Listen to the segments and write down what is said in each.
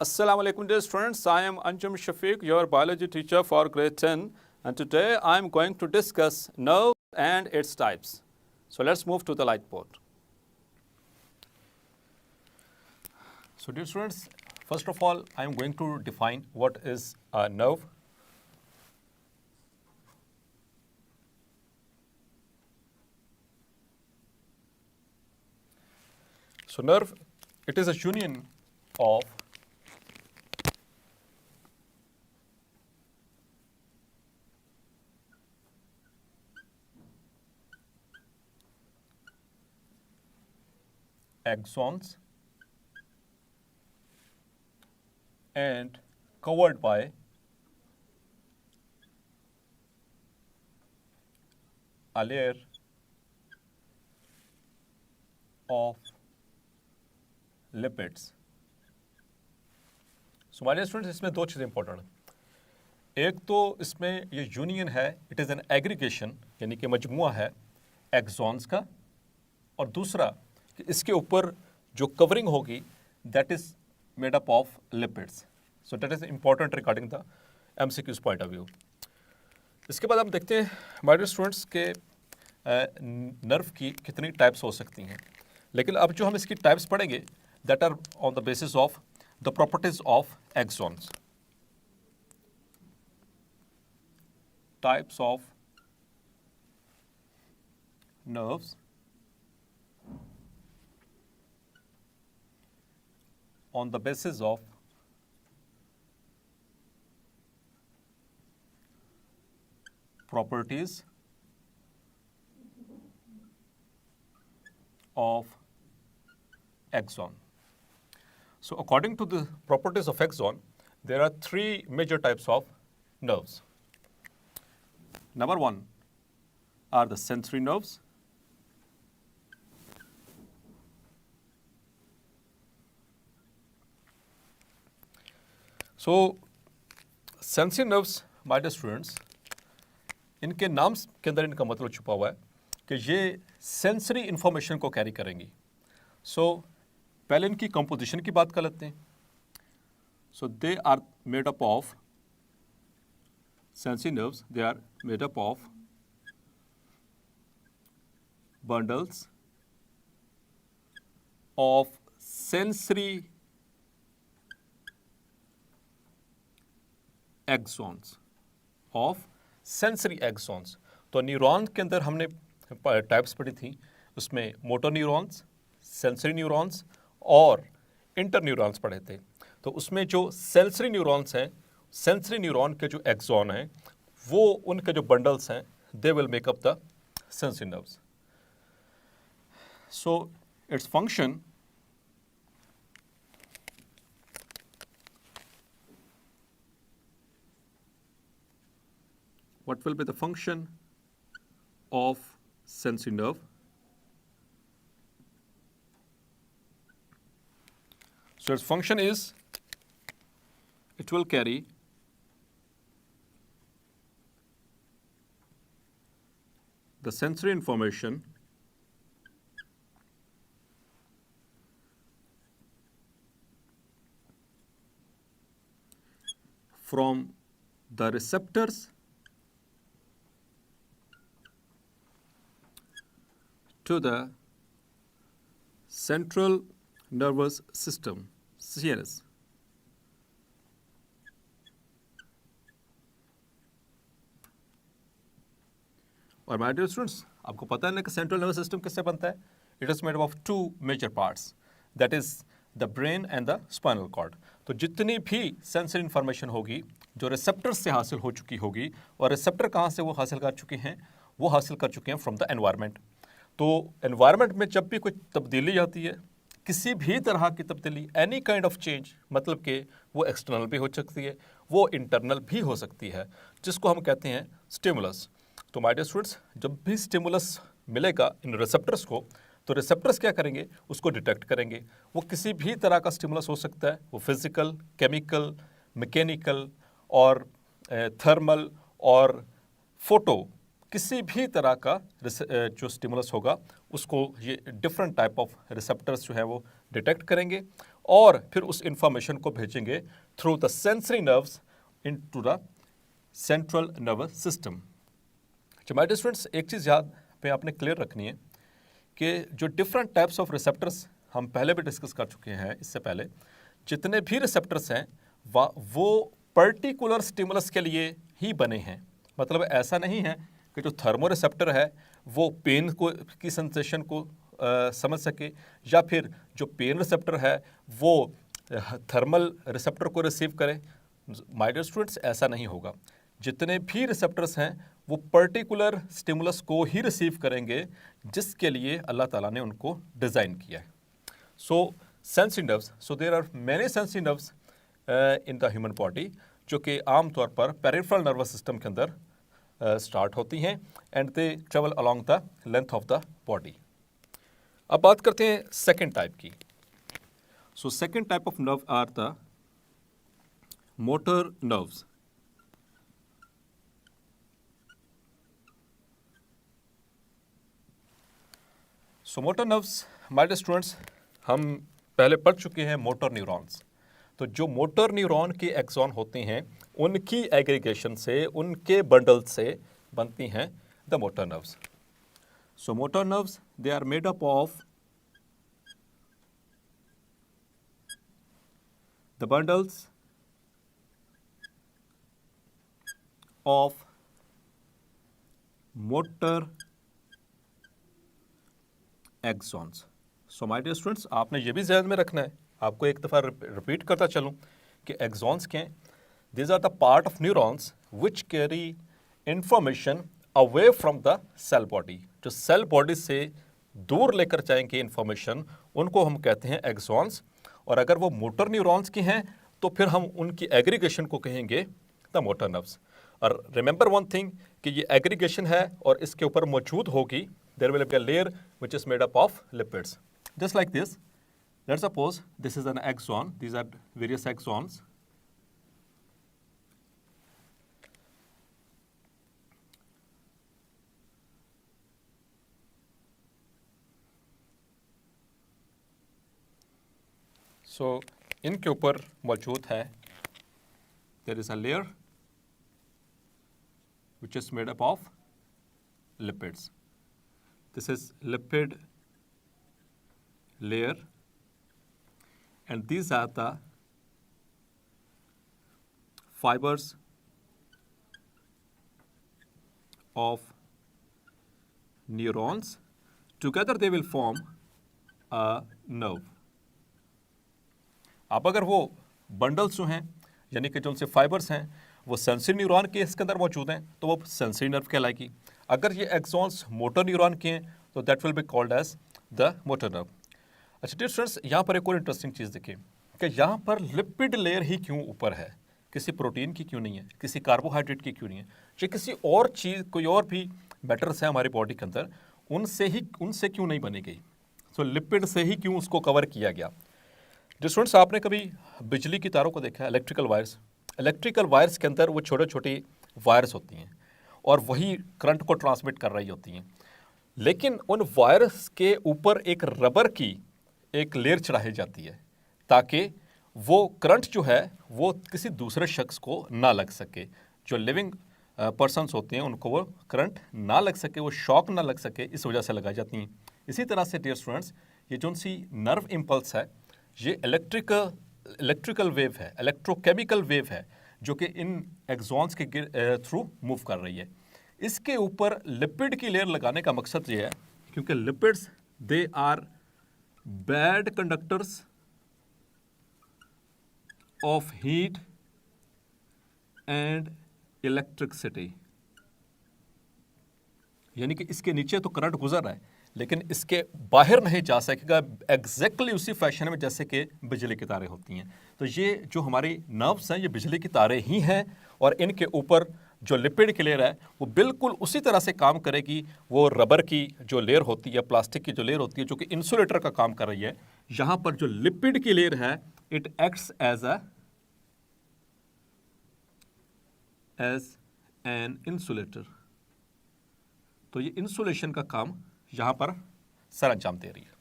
Assalamu alaikum dear students, I am Anjum Shafiq, your biology teacher for grade 10, and today I am going to discuss nerve and its types. So let's move to the whiteboard. So dear students, first of all I am going to define what is a nerve. So nerve, it is a union of axons and covered by a layer of lipids. So my dear students, इसमें दो चीज़ें important हैं. एक तो इसमें ये union है, it is an aggregation, यानी कि मजमुआ है एक्सॉन्स का, और दूसरा कि इसके ऊपर जो कवरिंग होगी that is made up of lipids. So that is important regarding the MCQ's point of view. इसके बाद हम देखते हैं माय डियर स्टूडेंट्स के नर्व की कितनी टाइप्स हो सकती हैं. लेकिन अब जो हम इसकी टाइप्स पढ़ेंगे that are on the basis of the properties of axons. Types of nerves on the basis of properties of axon. So according to the properties of axon, there are three major types of nerves. Number one are the sensory nerves. So sensory nerves, my dear students, इनके नाम के अंदर इनका मतलब छुपा हुआ है कि ये सेंसरी इंफॉर्मेशन को कैरी करेंगी. सो पहले इनकी कंपोजिशन की बात कर लेते हैं. So they are made up of sensory nerves, they are made up of bundles of sensory axons, of sensory axons. तो न्यूरॉन के अंदर हमने टाइप्स पढ़ी थी, उसमें मोटर न्यूरॉन्स, सेंसरी न्यूरॉन्स और इंटर न्यूरॉन्स पढ़े थे. तो उसमें जो सेंसरी न्यूरॉन्स हैं, सेंसरी न्यूरॉन के जो एक्सॉन हैं वो उनके जो बंडल्स हैं they will make up the sensory nerves. So its function what will be the function of sensory nerve? So its function is it will carry the sensory information from the receptors to the central nervous system, CNS. और my dear students, आपको पता है ना कि central nervous system किससे बनता है? It is made of two major parts, that is the brain and the spinal cord. तो जितनी भी सेंसरी इंफॉर्मेशन होगी जो रिसेप्टर से हासिल हो चुकी होगी, और रिसेप्टर कहाँ से वो हासिल कर चुके हैं? वो हासिल कर चुके हैं फ्रॉम द एनवायरनमेंट. तो एनवायरनमेंट में जब भी कोई तब्दीली आती है, किसी भी तरह की तब्दीली, एनी काइंड ऑफ चेंज, मतलब कि वो एक्सटर्नल भी हो सकती है, वो इंटरनल भी हो सकती है, जिसको हम कहते हैं स्टिमुलस. तो माय डियर स्टूडेंट्स, जब भी स्टिमुलस मिलेगा इन रिसेप्टर्स को, तो रिसेप्टर्स क्या करेंगे? उसको डिटेक्ट करेंगे. वो किसी भी तरह का स्टिमुलस हो सकता है, वो फिजिकल, केमिकल, मैकेनिकल और थर्मल और फोटो, किसी भी तरह का जो स्टिमुलस होगा उसको ये डिफरेंट टाइप ऑफ रिसेप्टर्स जो है वो डिटेक्ट करेंगे और फिर उस इंफॉर्मेशन को भेजेंगे through the sensory nerves into the central nervous system. तो माय डियर स्टूडेंट्स, एक चीज़ याद पे आपने क्लियर रखनी है कि जो डिफरेंट टाइप्स ऑफ रिसेप्टर्स हम पहले भी डिस्कस कर चुके हैं, इससे पहले जितने भी रिसेप्टर्स हैं वो पर्टिकुलर स्टिमुलस के लिए ही बने हैं। मतलब ऐसा नहीं है कि जो थर्मो रिसेप्टर है वो पेन को की सेंसेशन को समझ सके, या फिर जो पेन रिसेप्टर है वो थर्मल रिसेप्टर को रिसीव करे। माय डियर स्टूडेंट्स, ऐसा नहीं होगा। जितने भी रिसेप्टर्स हैं वो पर्टिकुलर स्टिमुलस को ही रिसीव करेंगे जिसके लिए अल्लाह ताला ने उनको डिज़ाइन किया है। So sensory nerves, so there are many sensory nerves in the human body, जो कि आमतौर पर पेरिफेरल नर्वस सिस्टम के अंदर स्टार्ट होती हैं and they travel along the length of the body. अब बात करते हैं सेकेंड टाइप की। So second type of nerve are the motor nerves. So motor nerves, my dear students, हम पहले पढ़ चुके हैं मोटर न्यूरॉन्स। तो जो मोटर न्यूरॉन के एक्सॉन होते हैं उनकी एग्रीगेशन से, उनके बंडल से बनती हैं the motor nerves. So motor nerves, they are made up of the bundles of motor axons. So my dear students, आपने ये भी ध्यान में रखना है, आपको एक दफ़ा रिपीट करता चलूँ कि एक्सॉन्स क्या हैं। These are the part of neurons which carry information away from the cell body. जो सेल बॉडी से दूर लेकर जाएंगे इंफॉर्मेशन, उनको हम कहते हैं एक्सॉन्स। और अगर वो मोटर न्यूरॉन्स की हैं तो फिर हम उनकी एग्रीगेशन को कहेंगे द मोटर नर्व्स। और रिमेंबर वन थिंग कि ये एग्रीगेशन है और इसके ऊपर मौजूद होगी, there will be a layer which is made up of lipids. Just like this, let's suppose this is an axon, these are various axons. So, इनके ऊपर मौजूद है, there is a layer which is made up of lipids. This is lipid layer and these are the fibers of neurons. Together they will form a nerve. अब अगर वो bundles जो हैं, यानी कि जो उनसे फाइबर्स हैं, वो सेंसरी न्यूरॉन के इसके अंदर मौजूद हैं तो वो सेंसरी नर्व कहलाएगी। अगर ये एक्सॉन्स मोटर न्यूरॉन के हैं तो that will be called as the motor nerve. अच्छा डियर स्टूडेंट्स, यहाँ पर एक और इंटरेस्टिंग चीज़ देखिए कि यहाँ पर लिपिड लेयर ही क्यों ऊपर है, किसी प्रोटीन की क्यों नहीं है, किसी कार्बोहाइड्रेट की क्यों नहीं है, या किसी और चीज़, कोई और भी मैटर्स है हमारी बॉडी के अंदर, उनसे क्यों नहीं बनी गई। सो लिपिड से ही क्यों उसको कवर किया गया। डियर स्टूडेंट्स, आपने कभी बिजली की तारों को देखा है, इलेक्ट्रिकल वायर्स के अंदर वो छोटे छोटे वायर्स होती हैं और वही करंट को ट्रांसमिट कर रही होती हैं, लेकिन उन वायर्स के ऊपर एक रबर की एक लेयर चढ़ाई जाती है ताकि वो करंट जो है वो किसी दूसरे शख्स को ना लग सके। जो लिविंग पर्सन्स होते हैं उनको वो करंट ना लग सके, वो शॉक ना लग सके, इस वजह से लगाई जाती हैं। इसी तरह से डियर स्टूडेंट्स, ये जो सी नर्व इम्पल्स है, ये इलेक्ट्रिकल वेव है, इलेक्ट्रोकेमिकल वेव है, जो कि इन एक्सॉन्स के थ्रू मूव कर रही है। इसके ऊपर लिपिड की लेयर लगाने का मकसद ये है क्योंकि lipids they are bad conductors of heat and electricity. यानी कि इसके नीचे तो करंट गुजर रहा है लेकिन इसके बाहर नहीं जा सकेगा एग्जैक्टली उसी फैशन में जैसे कि बिजली की तारें होती हैं। तो ये जो हमारी नर्व्स हैं ये बिजली की तारें ही हैं और इनके ऊपर जो लिपिड की लेयर है वो बिल्कुल उसी तरह से काम करेगी। वो रबर की जो लेयर होती है, प्लास्टिक की जो लेयर होती है, जो कि इंसुलेटर का काम कर रही है, यहाँ पर जो लिपिड की लेयर है it acts as an insulator. तो ये इंसुलेशन का काम यहाँ पर सर अंजाम दे रही है।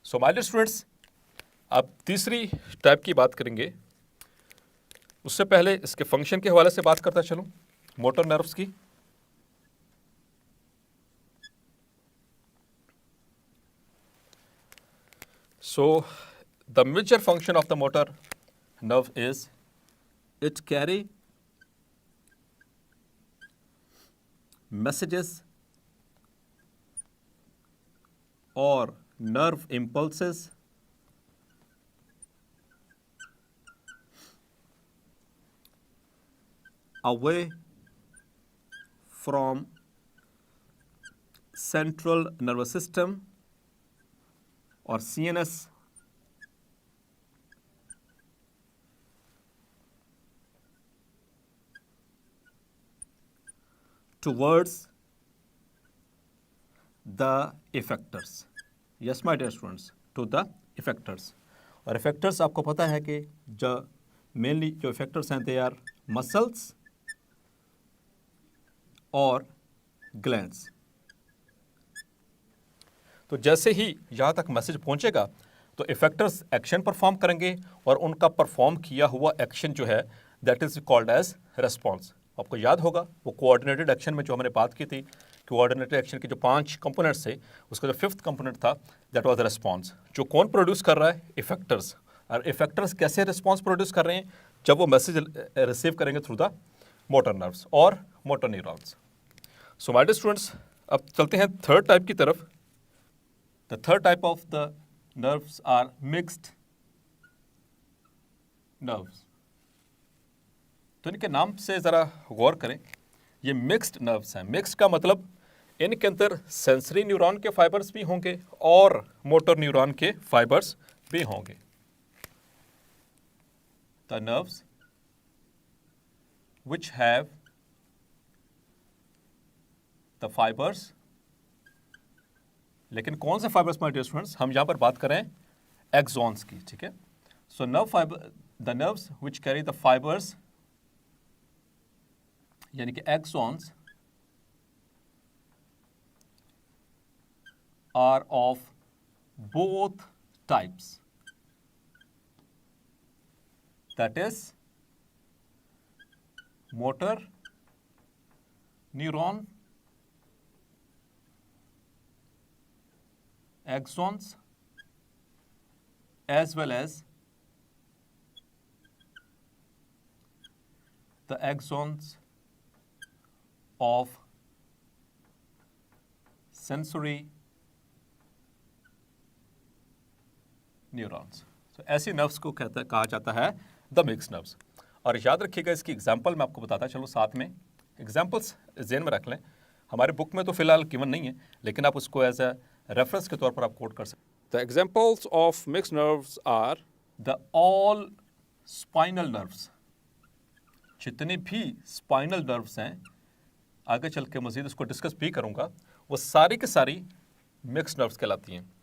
सो माय डियर स्टूडेंट्स, अब तीसरी टाइप की बात करेंगे, उससे पहले इसके फंक्शन के हवाले से बात करता चलूं, मोटर नर्व्स की। So, the major function of the motor nerve is it carry messages or nerve impulses away from central nervous system or CNS towards the effectors. Yes, my dear students, to the effectors. और effectors आपको पता है कि जो mainly जो effectors हैं, they are muscles और glands. तो जैसे ही यहाँ तक मैसेज पहुँचेगा तो इफेक्टर्स एक्शन परफॉर्म करेंगे और उनका परफॉर्म किया हुआ एक्शन जो है that is called as response. आपको याद होगा वो कोऑर्डिनेटेड एक्शन में जो हमने बात की थी, कोऑर्डिनेटेड एक्शन के जो 5 कंपोनेंट्स थे उसका जो 5th कंपोनेंट था दैट वाज रेस्पॉन्स। जो कौन प्रोड्यूस कर रहा है? इफेक्टर्स। और इफेक्टर्स कैसे रिस्पॉन्स प्रोड्यूस कर रहे हैं? जब वो मैसेज रिसीव करेंगे थ्रू द मोटर नर्व्स और motor neurons. So my dear students, अब चलते हैं थर्ड टाइप की तरफ। The third type of the nerves are mixed nerves. तो इनके नाम से ज़रा गौर करें, ये मिक्स्ड नर्व्स हैं। मिक्स्ड का मतलब इनके अंदर सेंसरी न्यूरॉन के फाइबर्स भी होंगे और मोटर न्यूरॉन के फाइबर्स भी होंगे। The nerves which have the fibers, लेकिन कौन से फाइबर्स माय डियर स्टूडेंट्स? हम यहाँ पर बात करें एक्सॉन्स की, ठीक है। So nerve fibre, the nerves which carry the fibres यानी कि axons are of both types, that is motor neuron axons as well as the axons of sensory neurons. So ऐसी नर्व्स को कहा जाता है द मिक्स नर्व्स। और याद रखिएगा इसकी एग्जाम्पल मैं आपको बताता चलूँ साथ में, एग्जाम्पल्स ज़हन में रख लें। हमारे बुक में तो फिलहाल गिवन नहीं है, लेकिन आप उसको एज ए रेफरेंस के तौर पर आप कोट कर सकते। The examples of mixed nerves are the all spinal nerves. जितने भी स्पाइनल नर्व्स हैं, आगे चल के मजीद उसको डिस्कस भी करूंगा, वो सारी की सारी मिक्स्ड नर्व्स कहलाती हैं।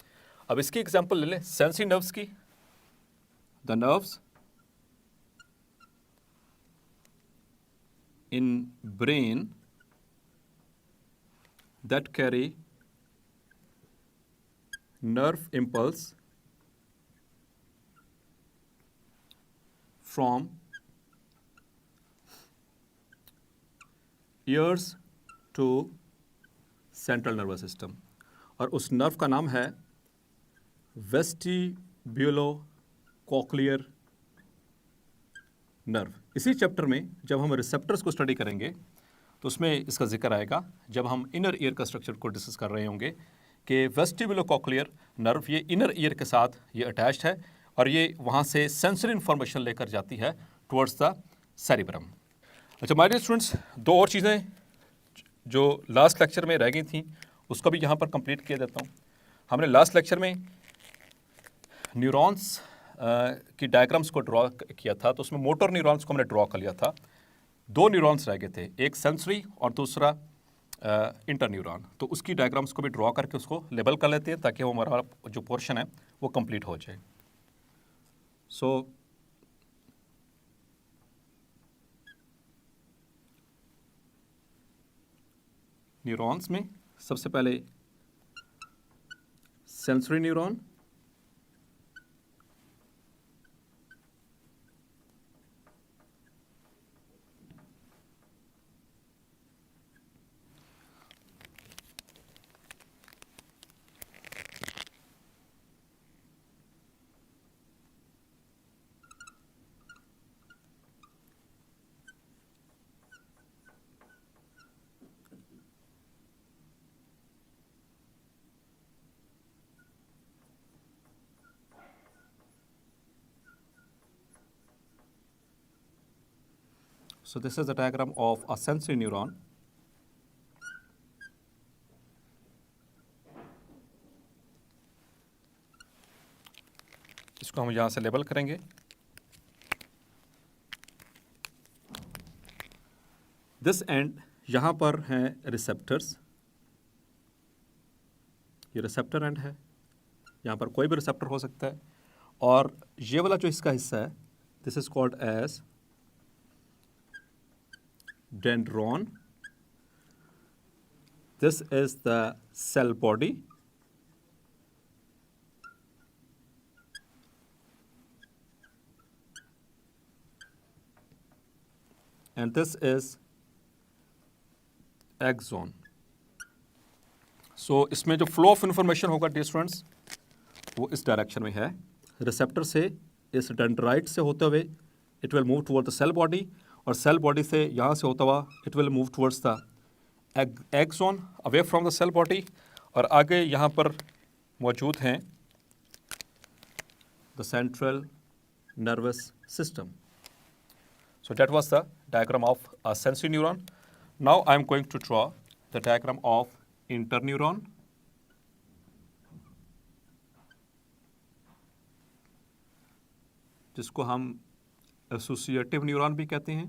अब इसकी एग्जाम्पल ले लें सेंसरी नर्व्स की। The nerves in brain that carry nerve impulse from ears to central nervous system, और उस नर्व का नाम है वेस्टिब्यूलो-कॉक्लियर नर्व। इसी चैप्टर में जब हम रिसेप्टर्स को स्टडी करेंगे तो उसमें इसका जिक्र आएगा, जब हम इनर ईयर का स्ट्रक्चर को डिस्कस कर रहे होंगे कि वेस्टिब्यूलो-कॉक्लियर नर्व ये इनर ईयर के साथ ये अटैच्ड है और ये वहाँ से सेंसरी इन्फॉर्मेशन लेकर जाती है टुवर्ड्स द सेरिब्रम। अच्छा माय डियर स्टूडेंट्स, दो और चीज़ें जो लास्ट लेक्चर में रह गई थी उसको भी यहाँ पर कंप्लीट किया देता हूँ। हमने लास्ट लेक्चर में न्यूरॉन्स की डायग्राम्स को ड्रॉ किया था, तो उसमें मोटर न्यूरॉन्स को हमने ड्रॉ कर लिया था। 2 न्यूरॉन्स रह गए थे, एक सेंसरी और दूसरा इंटर न्यूरॉन। तो उसकी डायग्राम्स को भी ड्रॉ करके उसको लेबल कर लेते हैं ताकि वो हमारा जो पोर्शन है वो कंप्लीट हो जाए। सो न्यूरॉन्स में सबसे पहले sensory neuron, So this is the diagram of a sensory neuron. इसको हम यहाँ से लेबल करेंगे. दिस एंड यहाँ पर हैं रिसेप्टर्स. ये रिसेप्टर एंड है. यहाँ पर कोई भी रिसेप्टर हो सकता है. और ये वाला जो इसका हिस्सा है, this is called as dendron. This is the cell body. And this is axon. So इसमें जो फ्लो ऑफ इंफॉर्मेशन होगा डियर स्टूडेंट्स, वो इस डायरेक्शन में है. रिसेप्टर से, इस डेंड्राइट से होते हुए it will move toward the cell body, और सेल बॉडी से यहाँ से होता हुआ it will move towards the axon away from the cell body. और आगे यहाँ पर मौजूद हैं the central nervous system. So that was the diagram of a sensory neuron. Now I am going to draw the diagram of interneuron. जिसको हम associative neuron भी कहते हैं.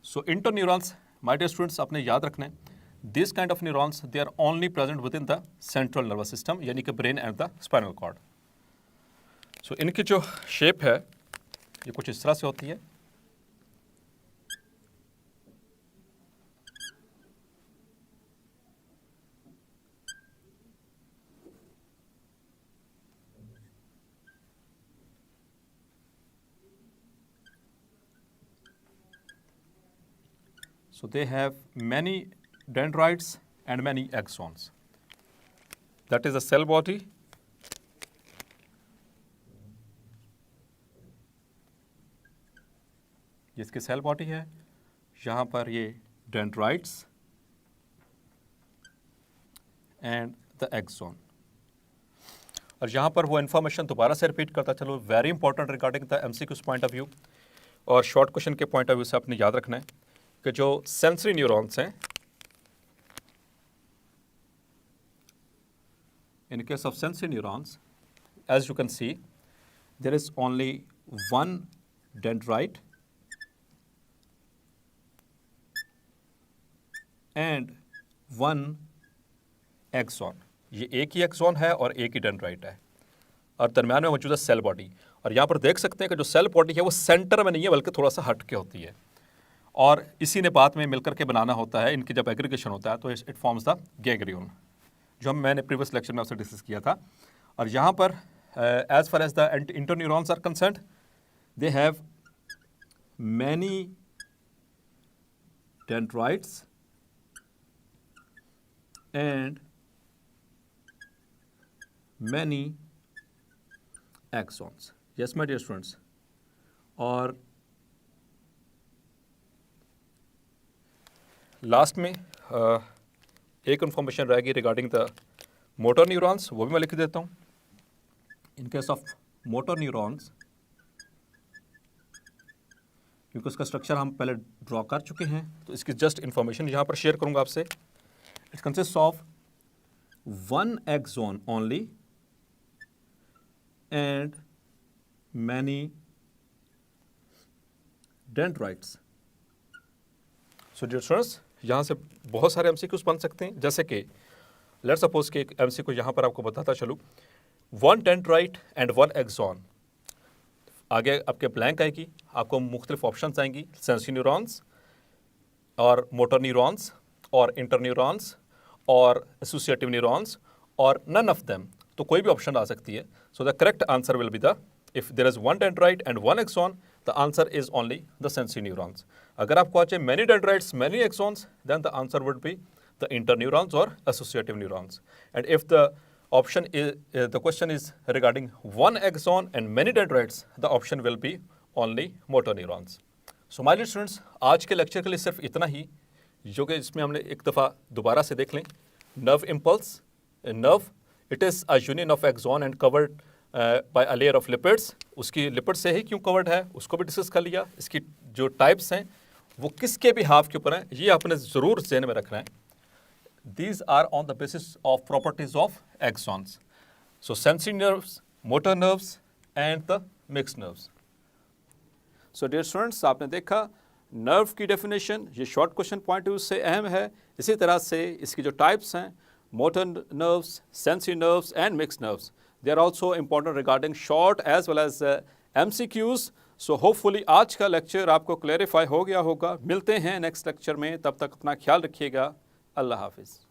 So interneurons, my dear students, आपने याद रखना है. These kind of neurons, they are only present within the central nervous system, यानी कि brain and the spinal cord. So इनकी जो shape है, ये कुछ इस तरह से होती है. So they have many dendrites and many axons. That is the cell body. जिसकी सेल बॉडी है, यहाँ पर ये dendrites and the axon. और यहाँ पर वो इन्फॉर्मेशन दोबारा से रिपीट करता चलो, very important regarding the MCQ's point of view. और शॉर्ट क्वेश्चन के पॉइंट ऑफ व्यू से आपने याद रखना है कि जो सेंसरी न्यूरॉन्स हैं, in case of sensory neurons, as you can see, there is only one dendrite and one axon. ये एक ही एक्सॉन है और एक ही डेंड्राइट है, और दरम्यान में मौजूद है सेल बॉडी. और यहाँ पर देख सकते हैं कि जो सेल बॉडी है वो सेंटर में नहीं है, बल्कि थोड़ा सा हट के होती है. और इसी ने बाद में मिलकर के बनाना होता है. इनकी जब एग्रीगेशन होता है तो इट फॉर्म्स द गैंग्लियन, जो मैंने प्रीवियस लेक्चर में आपसे डिस्कस किया था. और यहाँ पर as far as the interneurons are concerned, they have many dendrites and many axons. Yes my dear students. और लास्ट में एक इन्फॉर्मेशन रहेगी रिगार्डिंग द मोटर न्यूरॉन्स, वो भी मैं लिख देता हूँ. In case of motor neurons, क्योंकि उसका स्ट्रक्चर हम पहले ड्रॉ कर चुके हैं, तो इसकी जस्ट इन्फॉर्मेशन यहाँ पर शेयर करूँगा आपसे. It consist of one axon only and many dendrites. So dear students, यहाँ से बहुत सारे MCQs बन सकते हैं. जैसे कि लेट सपोज कि एक MCQ यहाँ पर आपको बताता चलूँ, one dendrite and one axon. आगे आपके ब्लैंक आएगी, आपको मुख्तलिफ ऑप्शंस आएंगी, सेंसरी न्यूरॉन्स और मोटर न्यूरॉन्स और इंटरन्यूरॉन्स और एसोसिएटिव न्यूरॉन्स और नन ऑफ देम. तो कोई भी ऑप्शन आ सकती है. So the correct answer will be the, if there is one dendrite and one axon, the answer is only the sensory neurons. अगर आपको आ जाए many dendrites many axons, then the answer would be the interneurons और associative neurons. And if the option is the question is regarding one axon and many dendrites, the option will be only motor neurons. So my dear students, आज के lecture के लिए सिर्फ इतना ही, जो कि इसमें हमने एक दफ़ा दोबारा से देख लें. Nerve impulse, nerve it is a union of axon and covered by a layer of lipids. उसकी लिपिड से ही क्यों कवर्ड है उसको भी डिस्कस कर लिया। इसकी जो टाइप्स हैं वो किसके भी हाफ के ऊपर हैं ये आपने ज़रूर ज़हन में रखना है। These are on the basis of properties of axons. So sensory nerves, motor nerves and the mixed nerves. So dear students, आपने देखा नर्व की डेफिनेशन, ये short question point of view से अहम है। इसी तरह से इसकी जो टाइप्स हैं motor nerves, sensory nerves and mixed nerves, they are also important regarding short as well as MCQs। सो होपफुली आज का लेक्चर आपको क्लैरिफाई हो गया होगा। मिलते हैं नेक्स्ट लेक्चर में, तब तक अपना ख्याल रखिएगा। अल्लाह हाफिज़।